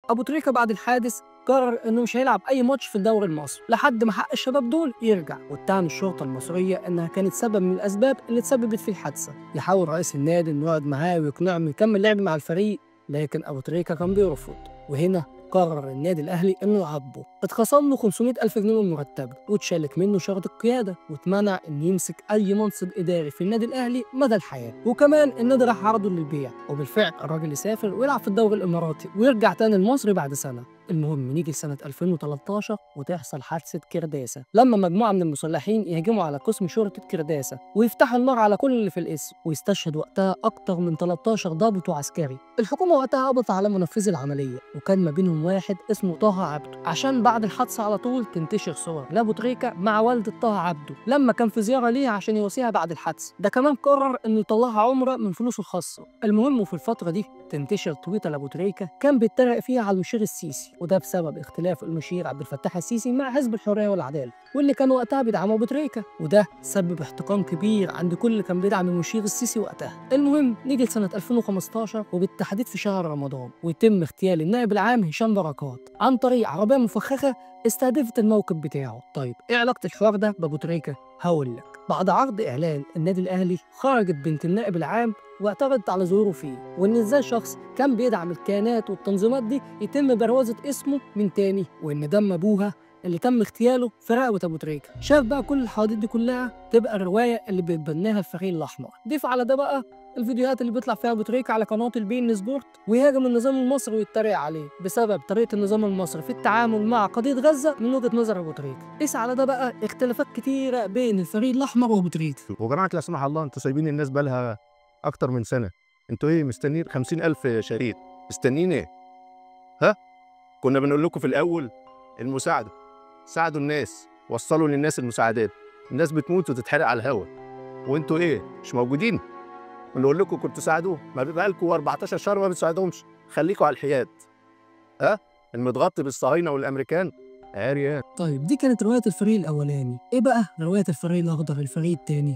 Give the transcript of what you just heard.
ابو تريكه بعد الحادث قرر انه مش هيلعب اي ماتش في الدوري المصري لحد ما حق الشباب دول يرجع، واتهم الشرطه المصريه انها كانت سبب من الاسباب اللي تسببت في الحادثه. يحاول رئيس النادي انه يقعد معاه ويقنعه انه يكمل لعب مع الفريق، لكن ابو تريكه كان بيرفض. وهنا قرر النادي الاهلي انه يعاقبه، اتخصم له 500 الف جنيه من مرتبه، واتشالت منه شرط القياده، واتمنع انه يمسك اي منصب اداري في النادي الاهلي مدى الحياه. وكمان النادي راح عرضه للبيع، وبالفعل الراجل يسافر ويلعب في الدوري الاماراتي ويرجع تاني لمصر بعد سنه. المهم نيجي لسنة 2013 وتحصل حادثة كرداسة، لما مجموعة من المسلحين يهجموا على قسم شرطة كرداسة ويفتحوا النار على كل اللي في القسم، ويستشهد وقتها أكتر من 13 ضابط وعسكري. الحكومة وقتها قبضت على منفذ العملية، وكان ما بينهم واحد اسمه طه عبده، عشان بعد الحادثة على طول تنتشر صور لأبو تريكة مع والدة طه عبده لما كان في زيارة ليه عشان يواسيها بعد الحادثة. ده كمان قرر إنه يطلعها عمرة من فلوسه الخاصة. المهم وفي الفترة دي تنتشر تويتر لأبو تريكة كان بيتريق فيها على المشير السيسي، وده بسبب اختلاف المشير عبد الفتاح السيسي مع حزب الحريه والعداله، واللي كان وقتها بيدعموا ابو تريكه، وده سبب احتقان كبير عند كل اللي كان بيدعم المشير السيسي وقتها. المهم نيجي لسنه 2015 وبالتحديد في شهر رمضان، ويتم اغتيال النائب العام هشام بركات عن طريق عربيه مفخخه استهدفت الموكب بتاعه. طيب ايه علاقه الحوار ده بابو تريكه؟ هقول لك. بعد عرض اعلان النادي الاهلي خرجت بنت النائب العام واعترضت على ظهوره فيه، وان ازاي شخص كان بيدعم الكيانات والتنظيمات دي يتم بروازه اسمه من تاني، وان دم ابوها اللي تم اغتياله في رقبه ابو تريكه. شاف بقى كل الحوادث دي كلها تبقى الروايه اللي بيتبناها الفريق الاحمر. ضيف على ده بقى الفيديوهات اللي بيطلع فيها ابو تريكه على قناه البي ان سبورت ويهاجم النظام المصري ويتريق عليه بسبب طريقه النظام المصري في التعامل مع قضيه غزه من وجهه نظر ابو تريكه. قيس على ده بقى اختلافات كتيره بين الفريق الاحمر وابو تريكه. وجماعة لا سمح الله انتوا سايبين الناس بالها اكتر من سنة. انتوا ايه مستنيين 50,000 شهيد؟ مستنيين ايه؟ ها؟ كنا بنقول لكم في الاول المساعدة، ساعدوا الناس، وصلوا للناس المساعدات. الناس بتموت وتتحرق على الهوا، وانتوا ايه مش موجودين؟ بنقول لكم كنتوا ساعدوه، ما بيبقى لكم 14 شهر ما بتساعدهمش. خليكوا على الحياد. ها؟ المتغطي بالصهاينة والامريكان عريان. طيب دي كانت روايه الفريق الاولاني، ايه بقى روايه الفريق الاخضر الفريق التاني؟